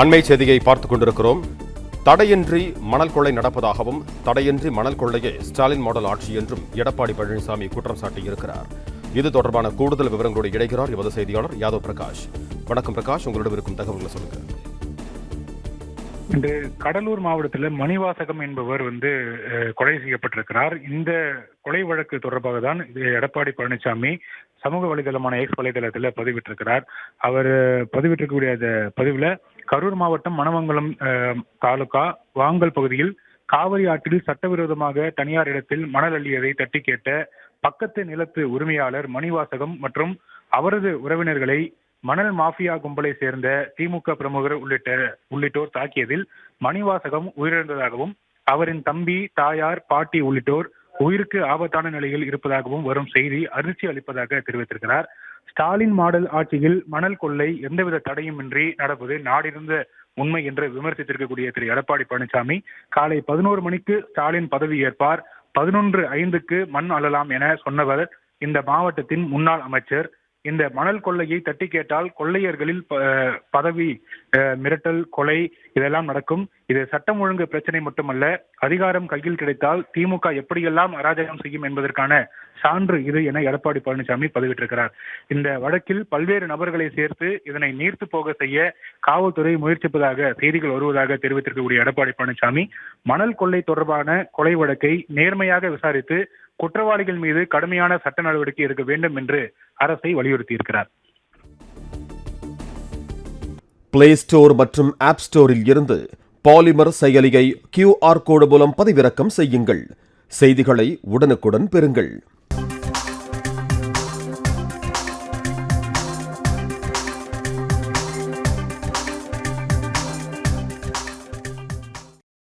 அண்மை செய்தியை பார்த்துக் கொண்டிருக்கிறோம். தடையின்றி மணல் கொள்ளை நடப்பதாகவும் தடையின்றி மணல் கொள்ளையே ஸ்டாலின் மாடல் ஆட்சி என்றும் எடப்பாடி பழனிசாமி குற்றம் சாட்டியிருக்கிறார். இது தொடர்பான கூடுதல் விவரங்களோடு இணைகிறார் எமது செய்தியாளர் யாதவ் பிரகாஷ். வணக்கம் பிரகாஷ், உங்களிடம் இருக்கும் தகவல்களை சொல்லுங்க. இன்று கடலூர் மாவட்டத்தில் மணிவாசகம் என்பவர் கொலை செய்யப்பட்டிருக்கிறார். இந்த கொலை வழக்கு தொடர்பாக தான் எடப்பாடி பழனிசாமி சமூக வலைதளமான எக்ஸ் வலைதளத்தில் பதிவிட்டிருக்கிறார். அவர் பதிவிட்டிருக்கக்கூடிய பதிவுல கரூர் மாவட்டம் மணமங்கலம் தாலுகா வாங்கல் பகுதியில் காவிரி ஆற்றில் சட்டவிரோதமாக தனியார் இடத்தில் மணல் அள்ளியதை தட்டி கேட்ட பக்கத்து நிலத்து உரிமையாளர் மணிவாசகம் மற்றும் அவரது உறவினர்களை மணல் மாஃபியா கும்பலை சேர்ந்த திமுக பிரமுகர் உள்ளிட்டோர் தாக்கியதில் மணிவாசகம் உயிரிழந்ததாகவும் அவரின் தம்பி, தாயார், பாட்டி உள்ளிட்டோர் உயிருக்கு ஆபத்தான நிலையில் இருப்பதாகவும் வரும் செய்தி அதிர்ச்சி அளிப்பதாக தெரிவித்திருக்கிறார். ஸ்டாலின் மாடல் ஆட்சியில் மணல் கொள்ளை எந்தவித தடையுமின்றி நடப்பது நாடிருந்த உண்மை என்று விமர்சித்திருக்கக்கூடிய திரு எடப்பாடி பழனிசாமி காலை 11 மணிக்கு ஸ்டாலின் பதவி ஏற்பார், 11:05 மண் அள்ளலாம் என சொன்னவர் இந்த மாவட்டத்தின் முன்னாள் அமைச்சர். இந்த மணல் கொள்ளையை தட்டி கேட்டால் கொள்ளையர்களில் பதவி மிரட்டல், கொலை இதெல்லாம் நடக்கும். இது சட்டம் ஒழுங்கு பிரச்சனை மட்டுமல்ல, அதிகாரம் கையில் கிடைத்தால் திமுக எப்படியெல்லாம் அராஜகம் செய்யும் என்பதற்கான சான்று இது என எடப்பாடி பழனிசாமி பதிவிட்டிருக்கிறார். இந்த வழக்கில் பல்வேறு நபர்களை சேர்த்து இதனை நீர்த்து போக செய்ய காவல்துறை முயற்சிப்பதாக செய்திகள் வருவதாக தெரிவித்திருக்கக்கூடிய எடப்பாடி பழனிசாமி மணல் கொள்ளை தொடர்பான கொலை வழக்கை நேர்மையாக விசாரித்து குற்றவாளிகள் மீது கடுமையான சட்ட நடவடிக்கை எடுக்க வேண்டும் என்று அரசை வலியுறுத்தியிருக்கிறார். பிளே ஸ்டோர் மற்றும் ஆப் ஸ்டோரில் இருந்து பாலிமர் செயலியை QR கோடு மூலம் பதிவிறக்கம் செய்யுங்கள். செய்திகளை உடனுக்குடன் பெறுங்கள்.